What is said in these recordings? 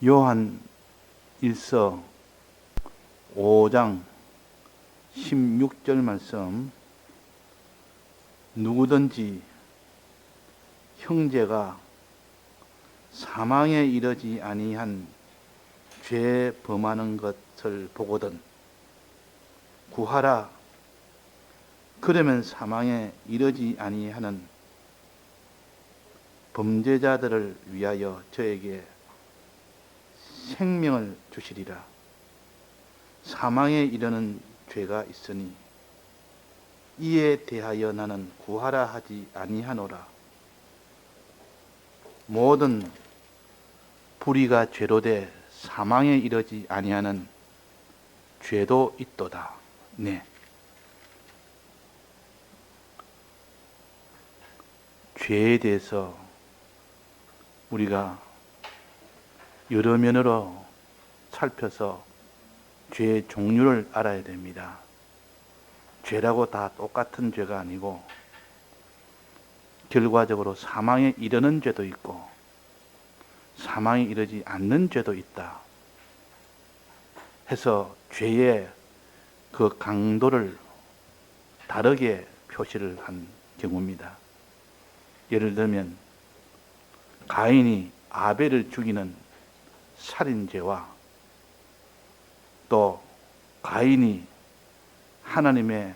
요한 1서 5장 16절 말씀, 누구든지 형제가 사망에 이르지 아니한 죄 범하는 것을 보거든 구하라. 그러면 사망에 이르지 아니하는 범죄자들을 위하여 저에게 생명을 주시리라. 사망에 이르는 죄가 있으니 이에 대하여 나는 구하라 하지 아니하노라. 모든 불의가 죄로 돼 사망에 이르지 아니하는 죄도 있도다. 네. 죄에 대해서 우리가 여러 면으로 살펴서 죄의 종류를 알아야 됩니다. 죄라고 다 똑같은 죄가 아니고 결과적으로 사망에 이르는 죄도 있고 사망에 이르지 않는 죄도 있다 해서 죄의 그 강도를 다르게 표시를 한 경우입니다. 예를 들면 가인이 아벨을 죽이는 살인죄와 또 가인이 하나님의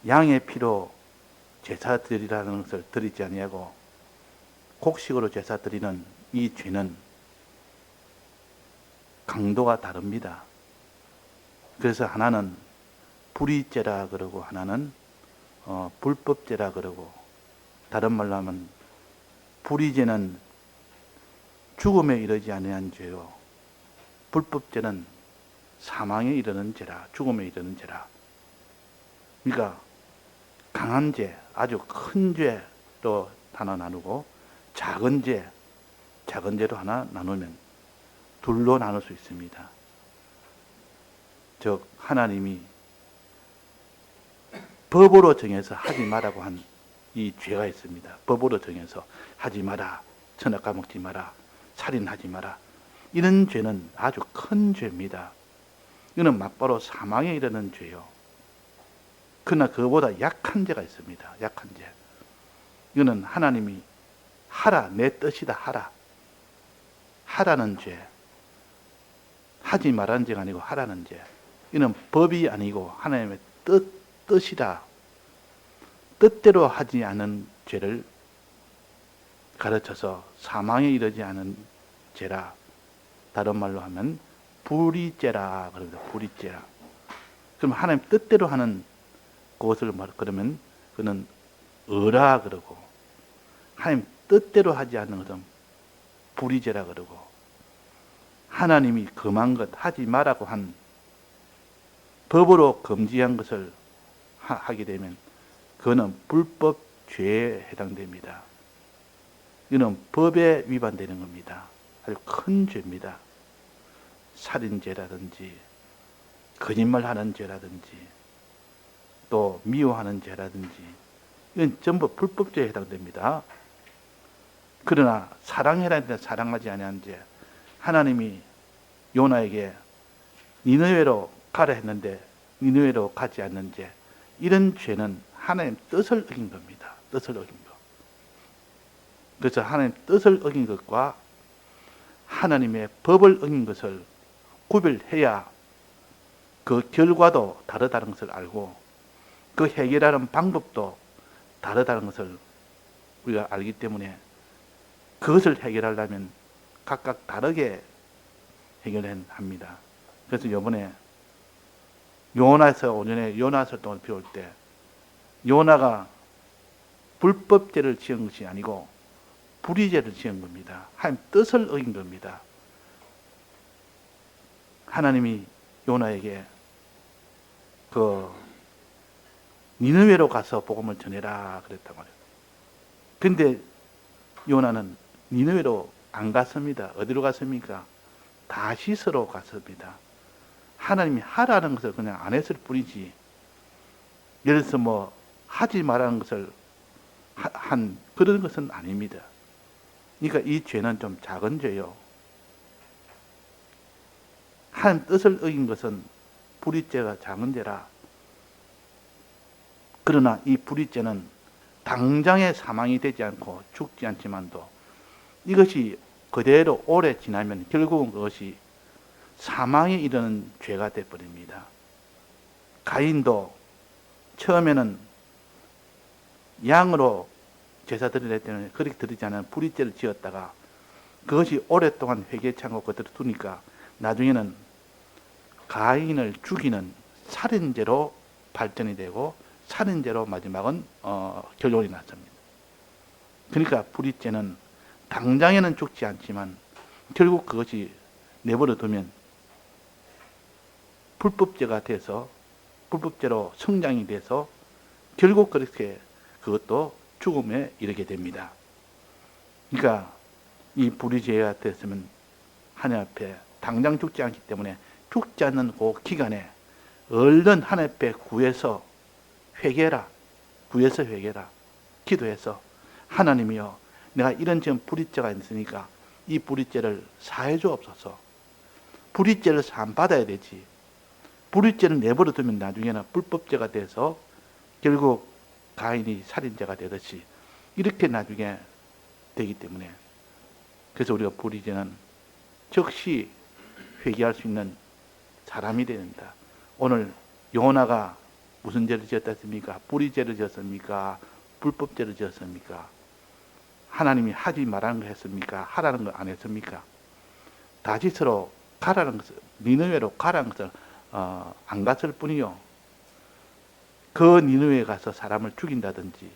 양의 피로 제사 드리라는 것을 드리지 아니하고 곡식으로 제사 드리는 이 죄는 강도가 다릅니다. 그래서 하나는 불의죄라 그러고 하나는 불법죄라 그러고, 다른 말로 하면 불의죄는 죽음에 이르지 아니한 죄요, 불법죄는 사망에 이르는 죄라, 죽음에 이르는 죄라. 그러니까 강한 죄, 아주 큰 죄로 하나 나누고 작은 죄로 하나 나누면 둘로 나눌 수 있습니다. 즉 하나님이 법으로 정해서 하지 말라고 한 이 죄가 있습니다. 법으로 정해서 하지 마라, 선악 까먹지 마라, 살인하지 마라. 이런 죄는 아주 큰 죄입니다. 이거는 막바로 사망에 이르는 죄요. 그러나 그보다 약한 죄가 있습니다. 약한 죄. 이거는 하나님이 하라, 내 뜻이다, 하라는 죄. 하지 말라는 죄가 아니고 하라는 죄. 이는 법이 아니고 하나님의 뜻이다. 뜻대로 하지 않은 죄를 가르쳐서 사망에 이르지 않은 죄라. 다른 말로 하면 불의죄라 그럽니다. 불의죄라. 그럼 하나님 뜻대로 하는 그것을 그러면 그는 의라 그러고, 하나님 뜻대로 하지 않는 것은 불의죄라 그러고, 하나님이 금한 것, 하지 말라고 한 법으로 금지한 것을 하게 되면 그거는 불법 죄에 해당됩니다. 이는 법에 위반되는 겁니다. 아주 큰 죄입니다. 살인죄라든지 거짓말하는 죄라든지 또 미워하는 죄라든지 이건 전부 불법죄에 해당됩니다. 그러나 사랑해라, 사랑하지 아니한 죄. 하나님이 요나에게 니느웨로 가라 했는데 니느웨로 가지 않는 죄, 이런 죄는 하나님 뜻을 어긴 겁니다. 뜻을 어긴 것. 그래서 하나님 뜻을 어긴 것과 하나님의 법을 어긴 것을 구별해야 그 결과도 다르다는 것을 알고 그 해결하는 방법도 다르다는 것을 우리가 알기 때문에 그것을 해결하려면 각각 다르게 해결해야 합니다. 그래서 이번에 요나서 오전에 요나서 동안 배울 때 요나가 불법죄를 지은 것이 아니고 불의죄를 지은 겁니다. 하나님 뜻을 어긴 겁니다. 하나님이 요나에게 니느웨로 가서 복음을 전해라 그랬단 말이에요. 근데 요나는 니느웨로 안 갔습니다. 어디로 갔습니까? 다시스로 갔습니다. 하나님이 하라는 것을 그냥 안 했을 뿐이지, 예를 들어서 하지 말라는 것을 한 그런 것은 아닙니다. 그러니까 이 죄는 좀 작은 죄요. 하나님 뜻을 어긴 것은 불의죄가 작은 죄라. 그러나 이 불의죄는 당장의 사망이 되지 않고 죽지 않지만도 이것이 그대로 오래 지나면 결국은 그것이 사망에 이르는 죄가 되어버립니다. 가인도 처음에는 양으로 제사 드릴 때는 그렇게 드리지 않은 불의죄를 지었다가 그것이 오랫동안 회개치 않고 그대로 두니까 나중에는 가인을 죽이는 살인죄로 발전이 되고 살인죄로 마지막은 결론이 났습니다. 그러니까 불의죄는 당장에는 죽지 않지만 결국 그것이 내버려 두면 불법죄가 돼서 불법죄로 성장이 돼서 결국 그렇게 그것도 죽음에 이르게 됩니다. 그러니까 이 불의죄가 됐으면 하나님 앞에 당장 죽지 않기 때문에 죽지 않는 그 기간에 얼른 하나님 앞에 구해서 회개라. 구해서 회개라. 기도해서 하나님이여 내가 이런 지금 불의죄가 있으니까 이 불의죄를 사해 주옵소서. 불의죄를 사함받아야 되지. 불의죄를 내버려 두면 나중에는 불법죄가 돼서 결국 가인이 살인죄가 되듯이 이렇게 나중에 되기 때문에 그래서 우리가 불의죄는 즉시 회개할 수 있는 사람이 됩니다. 오늘 요나가 무슨 죄를 지었다 했습니까? 불의죄를 지었습니까? 불법죄를 지었습니까? 하나님이 하지 말라는 거 했습니까? 하라는 거 안 했습니까? 다시스로 가라는 것을, 니느웨로 가라는 것을 안 갔을 뿐이요. 그 니느웨에 가서 사람을 죽인다든지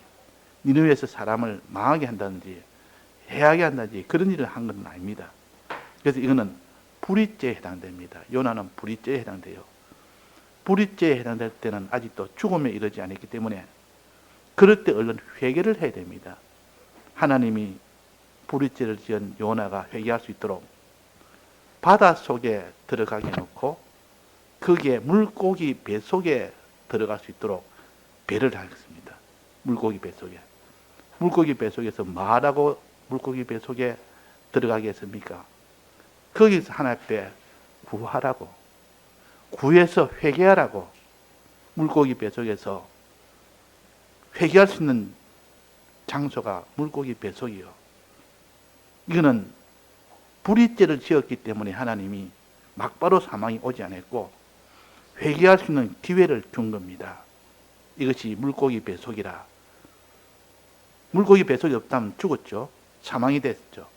니느웨에서 사람을 망하게 한다든지 해하게 한다든지 그런 일을 한 건 아닙니다. 그래서 이거는 불의죄에 해당됩니다. 요나는 불의죄에 해당돼요. 불의죄에 해당될 때는 아직도 죽음에 이르지 않았기 때문에 그럴 때 얼른 회개를 해야 됩니다. 하나님이 불의죄를 지은 요나가 회개할 수 있도록 바다 속에 들어가게 해놓고 거기에 물고기 배 속에 들어갈 수 있도록 배를 하겠습니다. 물고기 배 속에. 물고기 배 속에서 뭐하라고 물고기 배 속에 들어가게 했습니까? 거기서 하나님 앞에 구하라고. 구해서 회개하라고. 물고기 배 속에서 회개할 수 있는 장소가 물고기 배 속이요. 이거는 불의죄를 지었기 때문에 하나님이 막바로 사망이 오지 않았고 회개할 수 있는 기회를 준 겁니다. 이것이 물고기 배 속이라. 물고기 배 속이 없다면 죽었죠. 사망이 됐죠.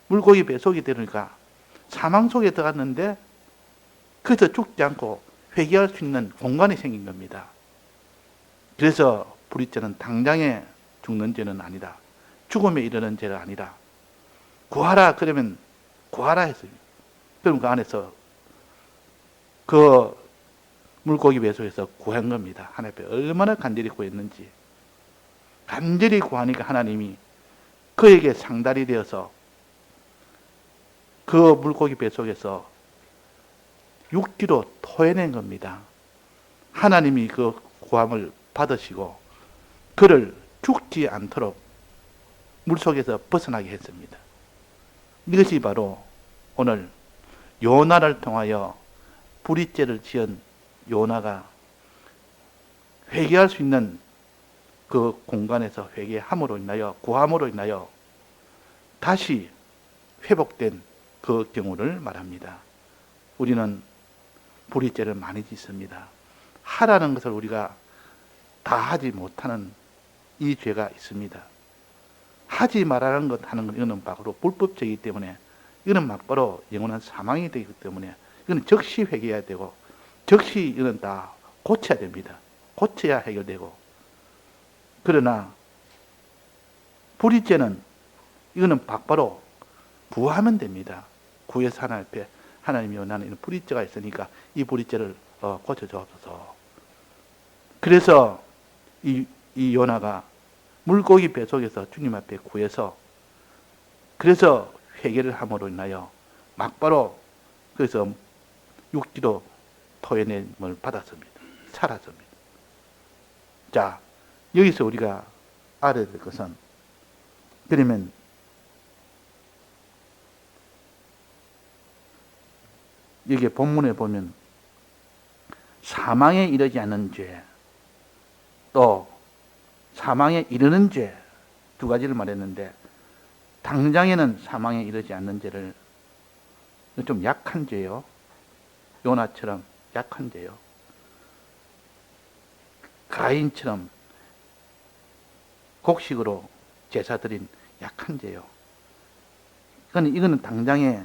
물고기 배 속이 되니까 사망 속에 들어갔는데 그래서 죽지 않고 회개할 수 있는 공간이 생긴 겁니다. 그래서 불의죄는 당장에 죽는 죄는 아니다. 죽음에 이르는 죄가 아니라 구하라 그러면 구하라 했어요. 그럼 그 안에서 그 물고기 배 속에서 구한 겁니다. 하나님 앞에 얼마나 간절히 구했는지. 간절히 구하니까 하나님이 그에게 상달이 되어서 그 물고기 배 속에서 육지로 토해낸 겁니다. 하나님이 그 구함을 받으시고 그를 죽지 않도록 물속에서 벗어나게 했습니다. 이것이 바로 오늘 요나를 통하여 불의죄를 지은 요나가 회개할 수 있는 그 공간에서 회개함으로 인하여 구함으로 인하여 다시 회복된 그 경우를 말합니다. 우리는 불의죄를 많이 짓습니다. 하라는 것을 우리가 다 하지 못하는 이 죄가 있습니다. 하지 말라는 것 하는 건 이거는 바로 불법죄이기 때문에 이거는 막바로 영원한 사망이 되기 때문에 이거는 즉시 회개해야 되고 즉시 이거는 다 고쳐야 됩니다. 고쳐야 해결되고 그러나 불의죄는 이거는 막바로 구하면 됩니다. 구해서 하나님 앞에 하나님이여 나는 이런 불의죄가 있으니까 이 불의죄를 고쳐주옵소서. 그래서 이 요나가 물고기 배 속에서 주님 앞에 구해서 그래서 회개를 함으로 인하여 막바로 그래서 육지로 토해냄을 받았습니다. 살았습니다. 자, 여기서 우리가 알아야 될 것은 그러면 여기 본문에 보면 사망에 이르지 않는 죄, 또 사망에 이르는 죄 두 가지를 말했는데, 당장에는 사망에 이르지 않는 죄를, 좀 약한 죄요. 요나처럼 약한 죄요. 가인처럼 곡식으로 제사 드린 약한 죄요. 이거는 당장에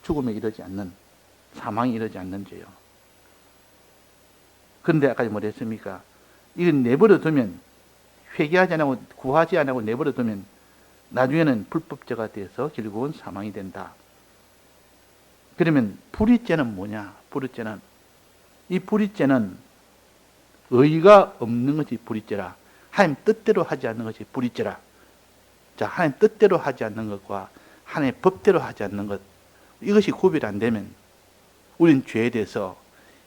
죽음에 이르지 않는, 사망에 이르지 않는 죄요. 그런데 아까 뭐라 했습니까? 이건 내버려 두면, 회개하지 않고 구하지 않고 내버려 두면 나중에는 불법죄가 돼서 결국은 사망이 된다. 그러면 불의죄는 뭐냐? 불의죄는, 이 불의죄는 의가 없는 것이 불의죄라. 하나님 뜻대로 하지 않는 것이 불의죄라. 자, 하나님 뜻대로 하지 않는 것과 하나님의 법대로 하지 않는 것, 이것이 구별이 안 되면 우리는 죄에 대해서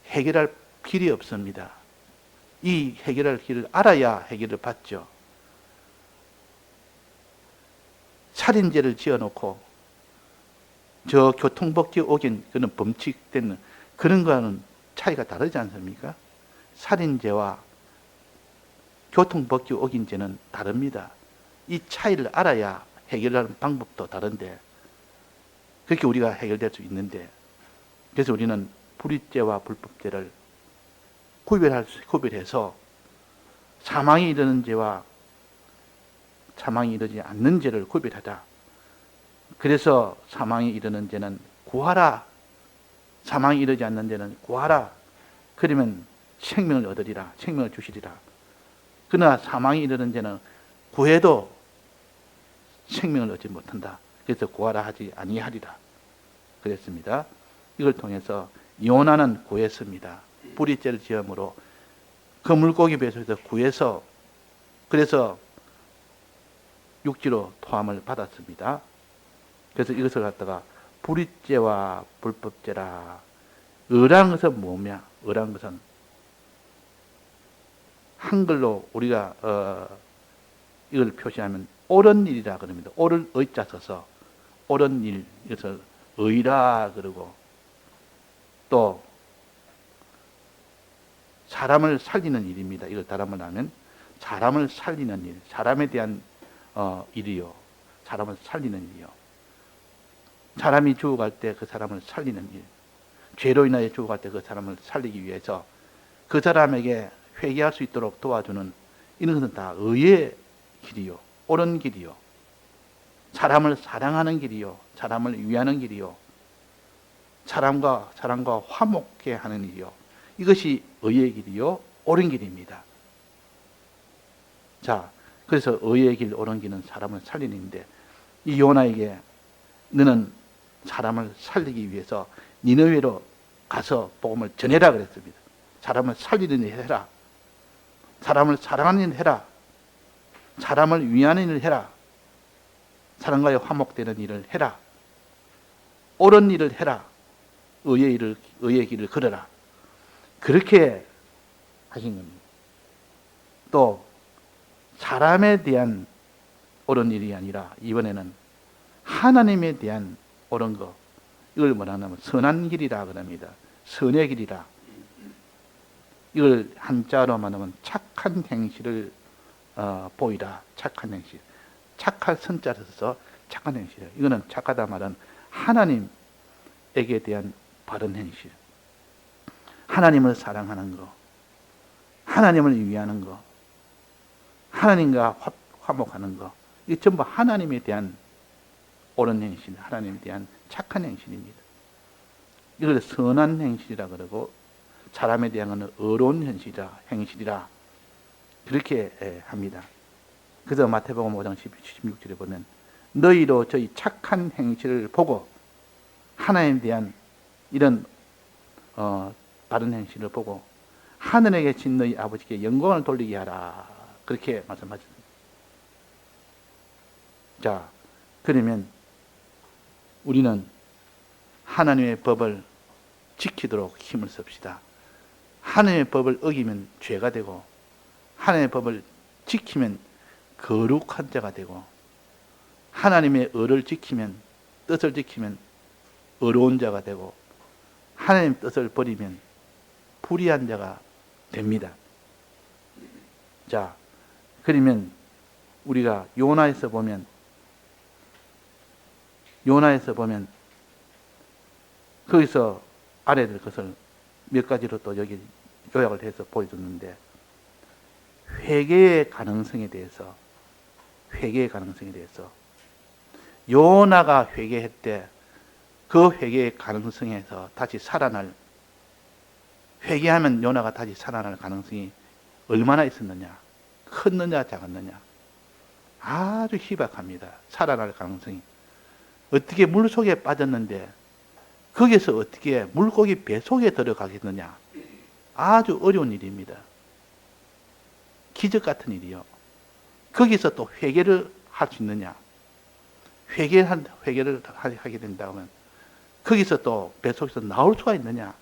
해결할 길이 없습니다. 이 해결할 길을 알아야 해결을 받죠. 살인죄를 지어놓고 저 교통법규 어긴 그런 범칙된 그런 거는 차이가 다르지 않습니까? 살인죄와 교통법규 어긴 죄는 다릅니다. 이 차이를 알아야 해결하는 방법도 다른데, 그렇게 우리가 해결될 수 있는데, 그래서 우리는 불의죄와 불법죄를 구별해서 사망이 이르는 죄와 사망이 이르지 않는 죄를 구별하자. 그래서 사망이 이르는 죄는 구하라. 사망이 이르지 않는 죄는 구하라. 그러면 생명을 얻으리라. 생명을 주시리라. 그러나 사망이 이르는 죄는 구해도 생명을 얻지 못한다. 그래서 구하라 하지 아니하리라. 그랬습니다. 이걸 통해서 요나는 구했습니다. 불의죄를 지음으로 그 물고기 배속에서 구해서, 그래서 육지로 토함을 받았습니다. 그래서 이것을 갖다가 불의죄와 불법죄라. 의라는 것은 뭐냐? 의라는 것은 한글로 우리가 이걸 표시하면 옳은 일이라 그럽니다. 옳을 의자 써서 옳은 일, 그래서 의라 그러고, 또 사람을 살리는 일입니다. 이걸 다름을 하면 사람을 살리는 일, 사람에 대한 일이요. 사람을 살리는 일이요. 사람이 죽어갈 때 그 사람을 살리는 일, 죄로 인하여 죽어갈 때 그 사람을 살리기 위해서 그 사람에게 회개할 수 있도록 도와주는, 이런 것은 다 의의 길이요. 옳은 길이요. 사람을 사랑하는 길이요. 사람을 위하는 길이요. 사람과 화목해 하는 일이요. 이것이 의의 길이요. 옳은 길입니다. 자, 그래서 의의 길, 옳은 길은 사람을 살리는 일인데, 이 요나에게 너는 사람을 살리기 위해서 니느웨로 가서 복음을 전해라 그랬습니다. 사람을 살리는 일 해라. 사람을 사랑하는 일 해라. 사람을 위하는 일을 해라. 사람과의 화목되는 일을 해라. 옳은 일을 해라. 의의 길을 걸어라. 그렇게 하신 겁니다. 또 사람에 대한 옳은 일이 아니라 이번에는 하나님에 대한 옳은 것, 이걸 뭐라 하냐면 선한 길이라 그럽니다. 선의 길이라. 이걸 한자로 말하면 착한 행실을 보이라. 착한 행실. 착할 선자를 써서 착한 행실. 이거는 착하다 말은 하나님에게 대한 바른 행실. 하나님을 사랑하는 거, 하나님을 위하는 거, 하나님과 화목하는 거, 이게 전부 하나님에 대한 옳은 행실, 하나님에 대한 착한 행실입니다. 이걸 선한 행실이라 그러고, 사람에 대한 것은 의로운 행실이라 그렇게 합니다. 그래서 마태복음 5장 16절에 보면 너희로 저희 착한 행실을 보고 하나님에 대한 이런 바른 행실을 보고 하늘에 계신 너희 아버지께 영광을 돌리게 하라. 그렇게 말씀하셨습니다. 자, 그러면 우리는 하나님의 법을 지키도록 힘을 씁시다. 하나님의 법을 어기면 죄가 되고, 하나님의 법을 지키면 거룩한 자가 되고, 하나님의 의를 지키면, 뜻을 지키면 의로운 자가 되고, 하나님 뜻을 버리면 불의한 자가 됩니다. 자, 그러면 우리가 요나에서 보면 거기서 알아야 될 것을 몇 가지로 또 여기 요약을 해서 보여줬는데, 회개의 가능성에 대해서 요나가 회개했대. 그 회개의 가능성에서 다시 살아날, 회개하면 요나가 다시 살아날 가능성이 얼마나 있었느냐? 컸느냐 작았느냐? 아주 희박합니다. 살아날 가능성이. 어떻게 물속에 빠졌는데 거기서 어떻게 물고기 뱃속에 들어가겠느냐? 아주 어려운 일입니다. 기적 같은 일이요. 거기서 또 회개를 할 수 있느냐? 회개를 하게 된다면 거기서 또 뱃속에서 나올 수가 있느냐?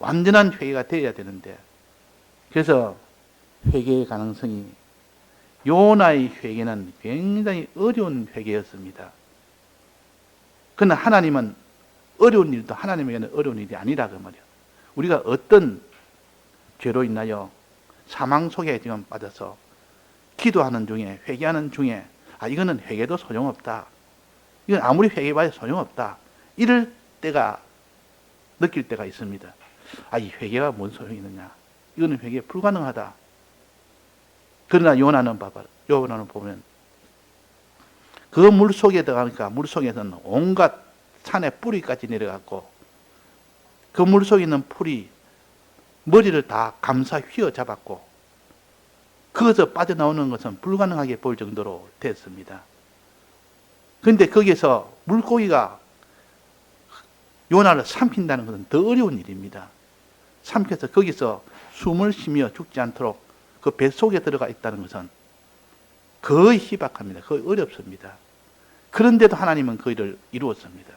완전한 회개가 되어야 되는데, 그래서 회개의 가능성이, 요나의 회개는 굉장히 어려운 회개였습니다. 그러나 하나님은 어려운 일도 하나님에게는 어려운 일이 아니라 그 말이에요. 우리가 어떤 죄로 인하여 사망 속에 지금 빠져서 기도하는 중에, 회개하는 중에, 이거는 회개도 소용없다, 이건 아무리 회개해봐야 소용없다, 이럴 때가, 느낄 때가 있습니다. 이 회개가 뭔 소용이 있느냐, 이거는 회개 불가능하다. 그러나 요나는 보면 그 물속에 들어가니까 물속에서는 온갖 산의 뿌리까지 내려갔고, 그 물속에 있는 풀이 머리를 다 감싸 휘어잡았고, 거기서 빠져나오는 것은 불가능하게 보일 정도로 됐습니다. 그런데 거기에서 물고기가 요나를 삼킨다는 것은 더 어려운 일입니다. 삼켜서 거기서 숨을 쉬며 죽지 않도록 그 뱃속에 들어가 있다는 것은 거의 희박합니다. 거의 어렵습니다. 그런데도 하나님은 그 일을 이루었습니다.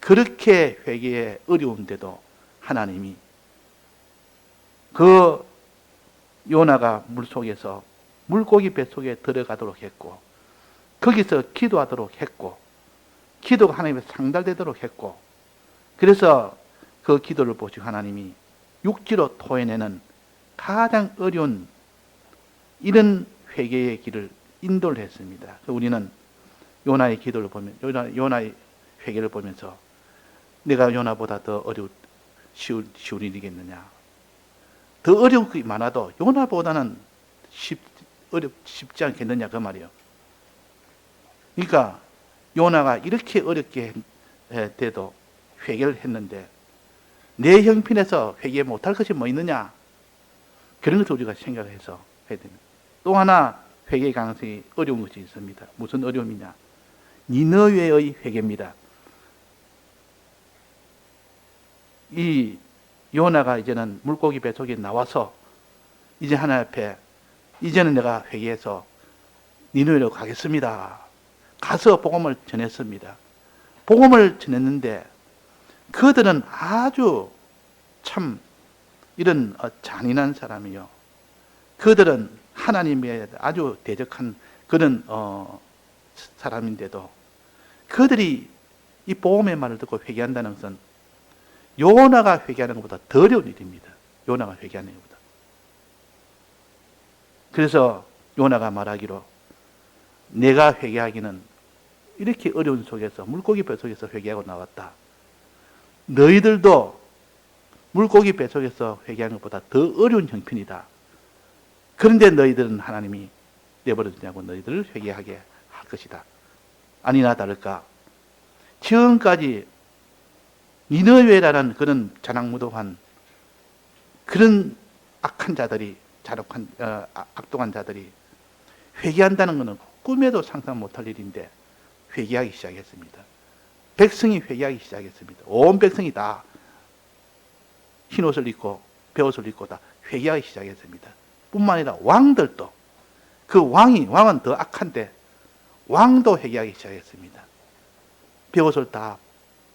그렇게 회개에 어려운데도 하나님이 그 요나가 물속에서 물고기 뱃속에 들어가도록 했고, 거기서 기도하도록 했고, 기도가 하나님에 상달되도록 했고, 그래서 그 기도를 보시고 하나님이 육지로 토해내는 가장 어려운 이런 회개의 길을 인도를 했습니다. 우리는 요나의 기도를 보면, 요나의 회개를 보면서 내가 요나보다 더 쉬운 일이겠느냐? 더 어려운 것이 많아도 요나보다는 쉽지 않겠느냐 그 말이에요. 그러니까 요나가 이렇게 어렵게 돼도 회개를 했는데 내 형편에서 회개 못할 것이 뭐 있느냐? 그런 것을 우리가 생각해서 해야 됩니다. 또 하나 회개의 가능성이 어려운 것이 있습니다. 무슨 어려움이냐? 니느웨의 회개입니다. 이 요나가 이제는 물고기 뱃속에 나와서 이제 하나님 앞에, 이제는 내가 회개해서 니느웨로 가겠습니다. 가서 복음을 전했습니다. 복음을 전했는데 그들은 아주 참 이런 잔인한 사람이요. 그들은 하나님에 아주 대적한 그런 사람인데도 그들이 이 복음의 말을 듣고 회개한다는 것은 요나가 회개하는 것보다 더 어려운 일입니다. 요나가 회개하는 것보다. 그래서 요나가 말하기로, 내가 회개하기는 이렇게 어려운 속에서, 물고기 뱃속에서 회개하고 나왔다. 너희들도 물고기 뱃속에서 회개하는 것보다 더 어려운 형편이다. 그런데 너희들은 하나님이 내버려 두냐고 너희들을 회개하게 할 것이다. 아니나 다를까, 지금까지 니느웨라는 그런 자랑무도한 그런 악한 자들이, 악독한 자들이 회개한다는 것은 꿈에도 상상 못할 일인데 회개하기 시작했습니다. 백성이 회개하기 시작했습니다. 온 백성이 다 흰옷을 입고 베옷을 입고 다 회개하기 시작했습니다. 뿐만 아니라 왕들도, 그 왕은 더 악한데 왕도 회개하기 시작했습니다. 베옷을 다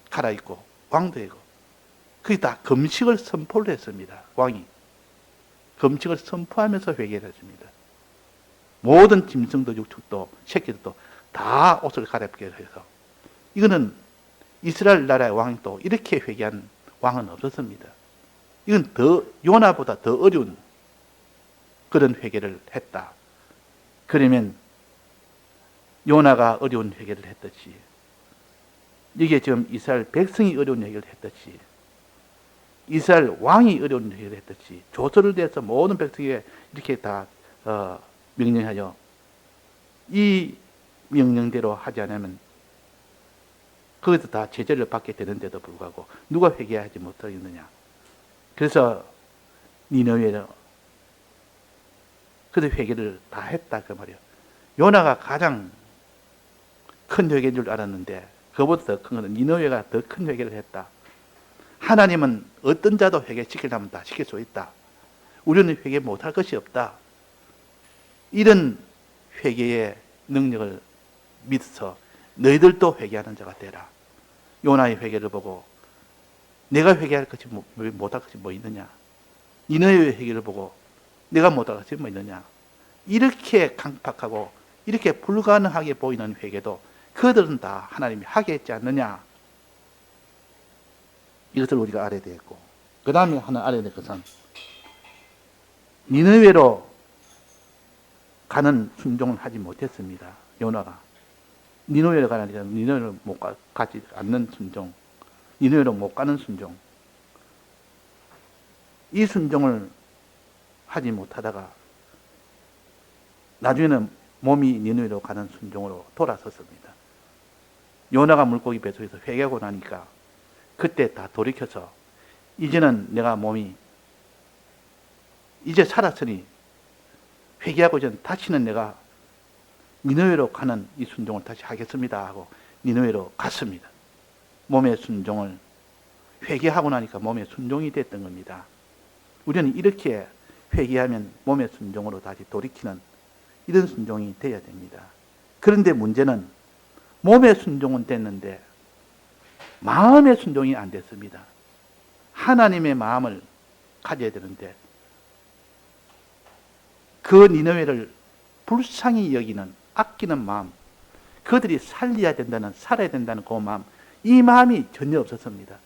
갈아입고 왕도 하고, 그게 다 금식을 선포를 했습니다. 왕이 금식을 선포하면서 회개를 했습니다. 모든 짐승도 육축도 새끼들도 다 옷을 갈아입게 해서, 이거는 이스라엘 나라의 왕이 또 이렇게 회개한 왕은 없었습니다. 이건 요나보다 더 어려운 그런 회개를 했다. 그러면 요나가 어려운 회개를 했듯이, 이게 지금 이스라엘 백성이 어려운 회개를 했듯이, 이스라엘 왕이 어려운 회개를 했듯이, 조서를 대해서 모든 백성에게 이렇게 다 명령하여 이 명령대로 하지 않으면 거기서 다 제재를 받게 되는데도 불구하고 누가 회개하지 못하겠느냐. 그래서 니느웨로 그래도 회개를 다 했다 그 말이에요. 요나가 가장 큰 회개인 줄 알았는데 그보다 더 큰 것은 니느웨가 더 큰 회개를 했다. 하나님은 어떤 자도 회개시키려면 다 시킬 수 있다. 우리는 회개 못할 것이 없다. 이런 회개의 능력을 믿어서 너희들도 회개하는 자가 되라. 요나의 회개를 보고 내가 회개할 것이 못할 것이 뭐 있느냐. 니느웨의 회개를 보고 내가 못할 것이 뭐 있느냐. 이렇게 강팍하고 이렇게 불가능하게 보이는 회개도 그들은 다 하나님이 하게 했지 않느냐. 이것을 우리가 알아야 되겠고, 그 다음에 하나 알아야 될 것은 니느웨로 가는 순종을 하지 못했습니다. 요나가 니느웨로 가는 게 아니라 니느웨로 못 가지 않는 순종, 니느웨로 못 가는 순종, 이 순종을 하지 못하다가 나중에는 몸이 니느웨로 가는 순종으로 돌아섰습니다. 요나가 물고기 뱃속에서 회개하고 나니까 그때 다 돌이켜서 이제는 내가 몸이 이제 살았으니 회개하고 전 다시는 내가 니느웨로 가는 이 순종을 다시 하겠습니다 하고 니느웨로 갔습니다. 몸의 순종을 회개하고 나니까 몸의 순종이 됐던 겁니다. 우리는 이렇게 회개하면 몸의 순종으로 다시 돌이키는 이런 순종이 되어야 됩니다. 그런데 문제는 몸의 순종은 됐는데 마음의 순종이 안 됐습니다. 하나님의 마음을 가져야 되는데 그 니느웨를 불쌍히 여기는 아끼는 마음, 그들이 살려야 된다는, 살아야 된다는 그 마음, 이 마음이 전혀 없었습니다.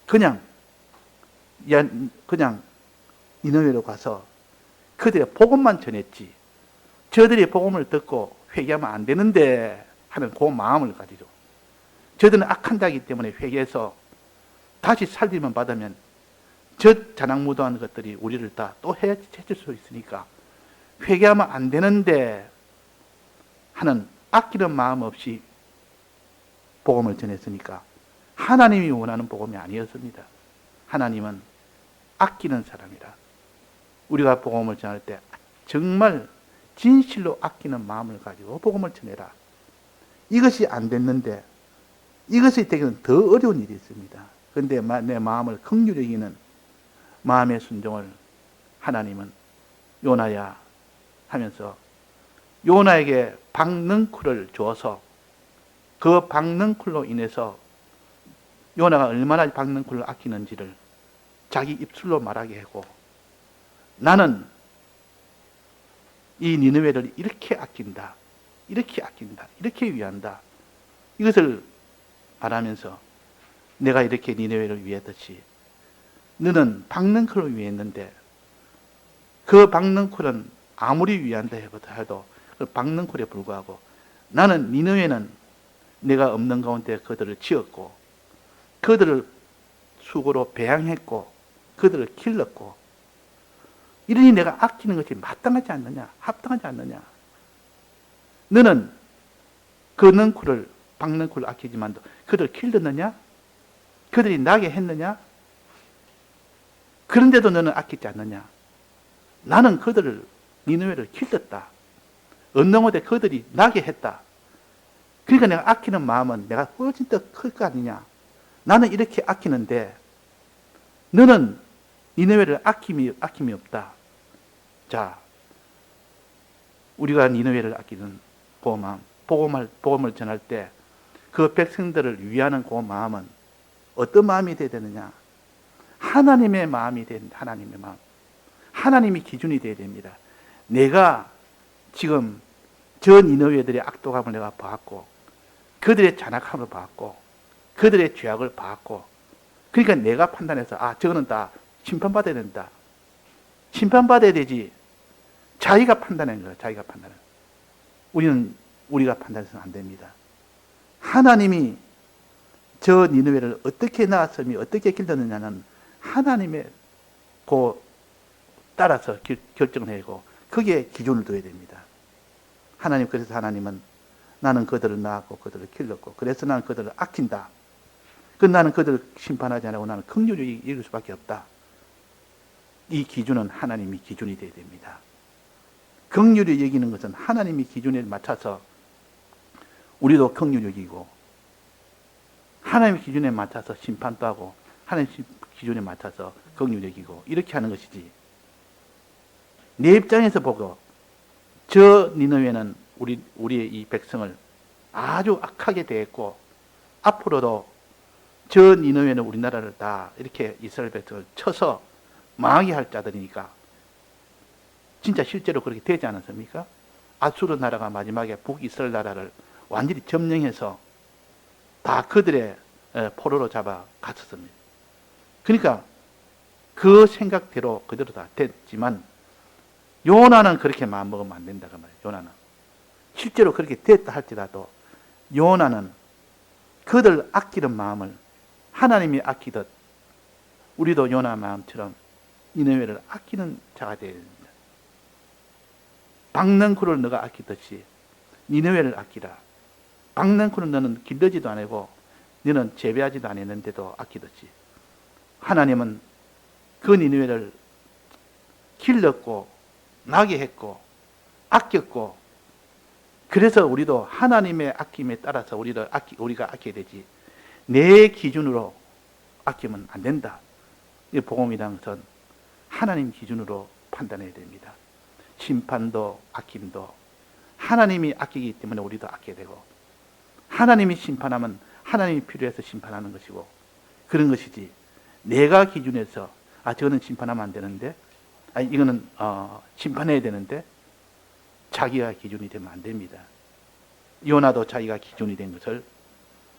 그냥 니느웨로 가서 그들의 복음만 전했지, 저들이 복음을 듣고 회개하면 안 되는데 하는 그 마음을 가지죠. 저들은 악한 자이기 때문에 회개해서 다시 살림을 받으면 저 자랑무도한 것들이 우리를 다 또 해칠 수 있으니까 회개하면 안 되는데 하는 아끼는 마음 없이 복음을 전했으니까 하나님이 원하는 복음이 아니었습니다. 하나님은 아끼는 사람이라. 우리가 복음을 전할 때 정말 진실로 아끼는 마음을 가지고 복음을 전해라. 이것이 안 됐는데 이것이 되기는 더 어려운 일이 있습니다. 그런데 내 마음을 긍휼히 여기는 마음의 순종을 하나님은 요나야 하면서 요나에게 박능쿨을 주어서 그 박능쿨로 인해서 요나가 얼마나 박능쿨을 아끼는지를 자기 입술로 말하게 하고, 나는 이 니느웨를 이렇게 아낀다, 이렇게 아낀다, 이렇게 위한다, 이것을 말하면서 내가 이렇게 니느웨를 위했듯이 너는 박능쿨을 위했는데 그 박능쿨은 아무리 위한다 해도 그 박능쿨에 불구하고 나는 니느웨는 내가 없는 가운데 그들을 지었고 그들을 수고로 배양했고 그들을 길렀고 이러니 내가 아끼는 것이 마땅하지 않느냐, 합당하지 않느냐. 너는 그 능쿨을, 박능쿨을 아끼지만도 그들을 길렀느냐? 그들이 나게 했느냐? 그런데도 너는 아끼지 않느냐? 나는 그들을, 니느웨를 길렀다. 얻는 곳에 그들이 나게 했다. 그러니까 내가 아끼는 마음은 내가 훨씬 더 클 거 아니냐? 나는 이렇게 아끼는데 너는 니느웨를 아낌이 없다. 자, 우리가 니느웨를 아끼는 그 마음, 복음을 전할 때 그 백성들을 위하는 그 마음은 어떤 마음이 되어야 되느냐? 하나님의 마음이 된 하나님의 마음. 하나님이 기준이 되어야 됩니다. 내가 지금 저 니느웨들의 악독함을 내가 봤고 그들의 잔악함을 봤고 그들의 죄악을 봤고, 그러니까 내가 판단해서 저거는 다 심판받아야 된다. 심판받아야 되지. 자기가 판단하는 거야. 자기가 판단하는 거야. 우리가 판단해서는 안 됩니다. 하나님이 저 니느웨를 어떻게 낳았으며 어떻게 길렀느냐는 하나님의 따라서 결정을 해고 거기에 기준을 둬야 됩니다. 그래서 하나님은 나는 그들을 낳았고 그들을 길렀고 그래서 나는 그들을 아낀다. 나는 그들을 심판하지 않고 나는 긍휼히 여길 수밖에 없다. 이 기준은 하나님이 기준이 되어야 됩니다. 긍휼히 여기는 것은 하나님이 기준에 맞춰서 우리도 긍휼히 여기고, 하나님의 기준에 맞춰서 심판도 하고 하나님 기준에 맞춰서 긍휼히 여기고, 이렇게 하는 것이지. 내 입장에서 보고 저 니느웨는 우리의 이 백성을 아주 악하게 대했고, 앞으로도 저 니느웨는 우리나라를 다 이렇게 이스라엘 백성을 쳐서 망하게 할 자들이니까 진짜 실제로 그렇게 되지 않았습니까? 아수르 나라가 마지막에 북이스라엘 나라를 완전히 점령해서 다 그들의 포로로 잡아 갔었습니다. 그러니까 그 생각대로 그대로 다 됐지만 요나는 그렇게 마음먹으면 안 된다 그 말이에요. 요나는 실제로 그렇게 됐다 할지라도 요나는 그들 아끼는 마음을 하나님이 아끼듯 우리도 요나 마음처럼 니느웨를 아끼는 자가 되어야 됩니다. 박능쿨을 너가 아끼듯이 니느웨를 아끼라. 박능쿨은 너는 길러지도 않고 너는 재배하지도 않았는데도 아끼듯이 하나님은 그 니느웨를 길렀고 나게 했고 아꼈고, 그래서 우리도 하나님의 아낌에 따라서 우리가 아껴야 되지 내 기준으로 아끼면 안 된다. 이 복음이라는 것은 하나님 기준으로 판단해야 됩니다. 심판도 아낌도 하나님이 아끼기 때문에 우리도 아껴야 되고, 하나님이 심판하면 하나님이 필요해서 심판하는 것이고 그런 것이지, 내가 기준해서 저거는 심판하면 안 되는데 이거는 심판해야 되는데 자기가 기준이 되면 안 됩니다. 요나도 자기가 기준이 된 것을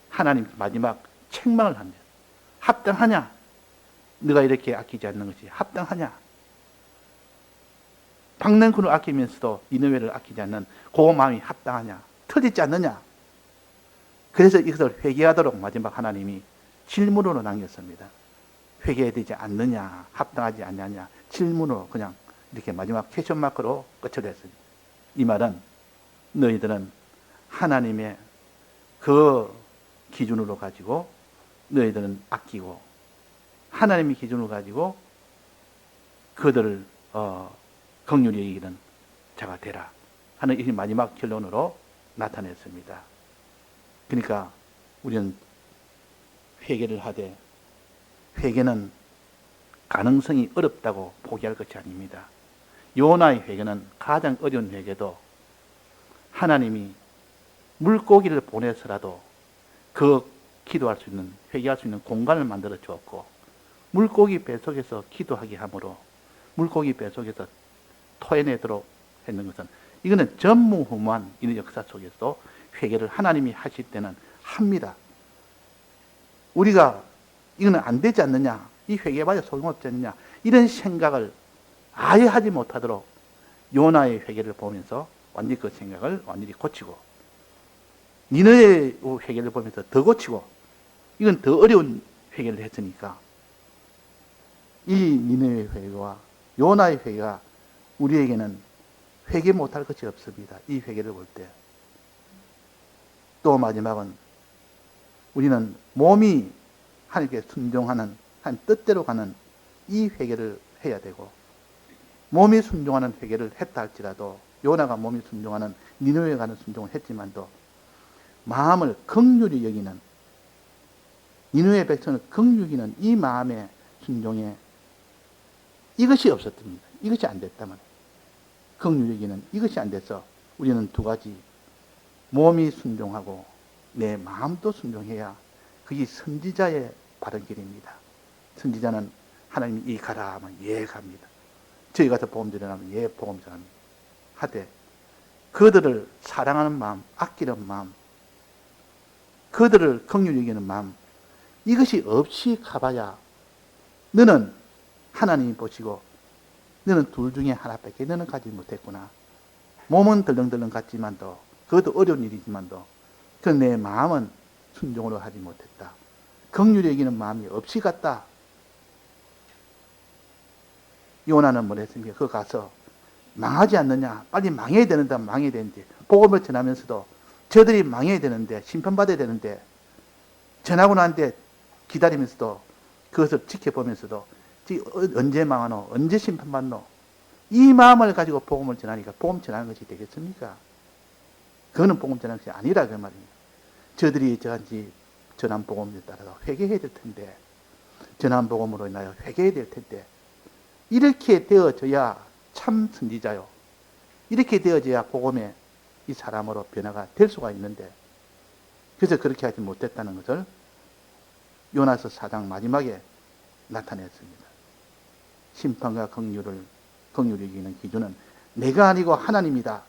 하나님 마지막 책망을 합니다. 합당하냐? 네가 이렇게 아끼지 않는 것이 합당하냐? 박능쿨을 아끼면서도 니느웨를 아끼지 않는 그 마음이 합당하냐? 터지지 않느냐? 그래서 이것을 회개하도록 마지막 하나님이 질문으로 남겼습니다. 회개되지 않느냐? 합당하지 않느냐? 질문으로 그냥 이렇게 마지막 퀘션 마크로 끝을 냈습니다. 이 말은 너희들은 하나님의 그 기준으로 가지고 너희들은 아끼고 하나님의 기준으로 가지고 그들을 긍휼히 여기는 자가 되라 하는 이 마지막 결론으로 나타냈습니다. 그러니까 우리는 회개를 하되, 회개는 가능성이 어렵다고 포기할 것이 아닙니다. 요나의 회개는 가장 어려운 회개도 하나님이 물고기를 보내서라도 그 기도할 수 있는, 회개할 수 있는 공간을 만들어 주었고, 물고기 뱃속에서 기도하게 함으로 물고기 뱃속에서 토해내도록 했는 것은, 이거는 전무후무한 이 역사 속에서 회개를 하나님이 하실 때는 합니다. 우리가 이거는 안 되지 않느냐, 이 회개봐야 소용없지 않느냐, 이런 생각을 아예 하지 못하도록 요나의 회개를 보면서 완전히 그 생각을 완전히 고치고, 니느웨의 회개를 보면서 더 고치고, 이건 더 어려운 회개를 했으니까 이 니느웨의 회개와 요나의 회개가 우리에게는 회개 못할 것이 없습니다. 이 회개를 볼 때. 또 마지막은 우리는 몸이 하나님께 순종하는, 하나님 뜻대로 가는 이 회개를 해야 되고, 몸이 순종하는 회개를 했다 할지라도 요나가 몸이 순종하는 니느웨에 가는 순종을 했지만도 마음을 긍휼히 여기는, 니느웨 백성을 긍휼히 여기는 이 마음의 순종에 이것이 없었답니다. 이것이 안 됐다면, 긍휼히 여기는 이것이 안 돼서 우리는 두 가지, 몸이 순종하고 내 마음도 순종해야 그게 선지자의 바른 길입니다. 선지자는 하나님이 이 가라 하면 예 갑니다. 저희 가서 복음 전하면 예 복음 전합니다. 하되 그들을 사랑하는 마음, 아끼는 마음, 그들을 긍휼히 여기는 마음, 이것이 없이 가봐야 너는 하나님이 보시고 너는 둘 중에 하나밖에 너는 가지 못했구나. 몸은 덜렁덜렁 같지만도 그것도 어려운 일이지만도 그 내 마음은 순종으로 하지 못했다. 긍휼히 여기는 마음이 없이 갔다. 요나는 뭘 했습니까? 그거 가서 망하지 않느냐, 빨리 망해야 되는데 망해야 되는데 복음을 전하면서도 저들이 망해야 되는데 심판받아야 되는데 전하고 난 뒤에 기다리면서도 그것을 지켜보면서도 언제 망하노, 언제 심판받노, 이 마음을 가지고 복음을 전하니까 복음 전하는 것이 되겠습니까? 그거는 복음 전하는 것이 아니라 그 말입니다. 저들이 저한테 전한 복음에 따라서 회개해야 될 텐데, 전한 복음으로 인하여 회개해야 될 텐데, 이렇게 되어져야 참 선지자요. 이렇게 되어져야 복음의 이 사람으로 변화가 될 수가 있는데, 그래서 그렇게 하지 못했다는 것을 요나서 4장 마지막에 나타냈습니다. 심판과 긍휼을 여기는 기준은 내가 아니고 하나님이다.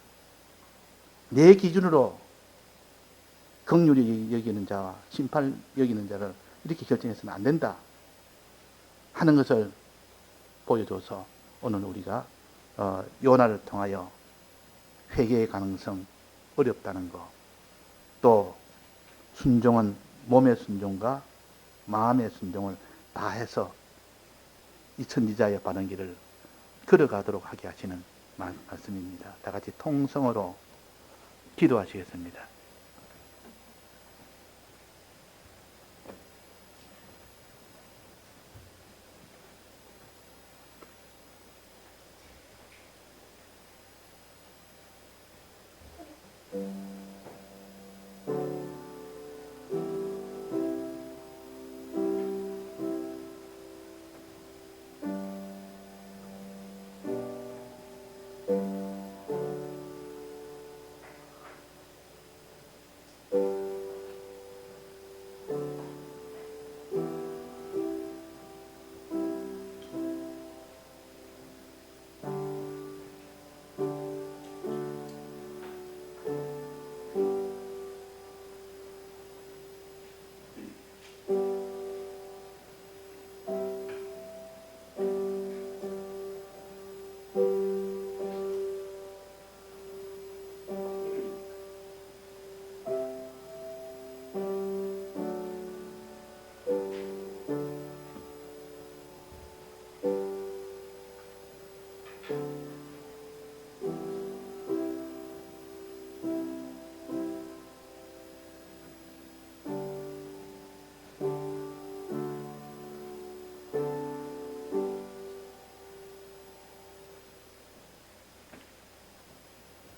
내 기준으로 긍휼히 여기는 자와 심판 여기는 자를 이렇게 결정해서는 안 된다 하는 것을 보여줘서 오늘 우리가 요나를 통하여 회개의 가능성 어렵다는 것, 또 순종은 몸의 순종과 마음의 순종을 다해서 이 선지자의 바른 길을 걸어가도록 하게 하시는 말씀입니다. 다 같이 통성으로 기도하시겠습니다.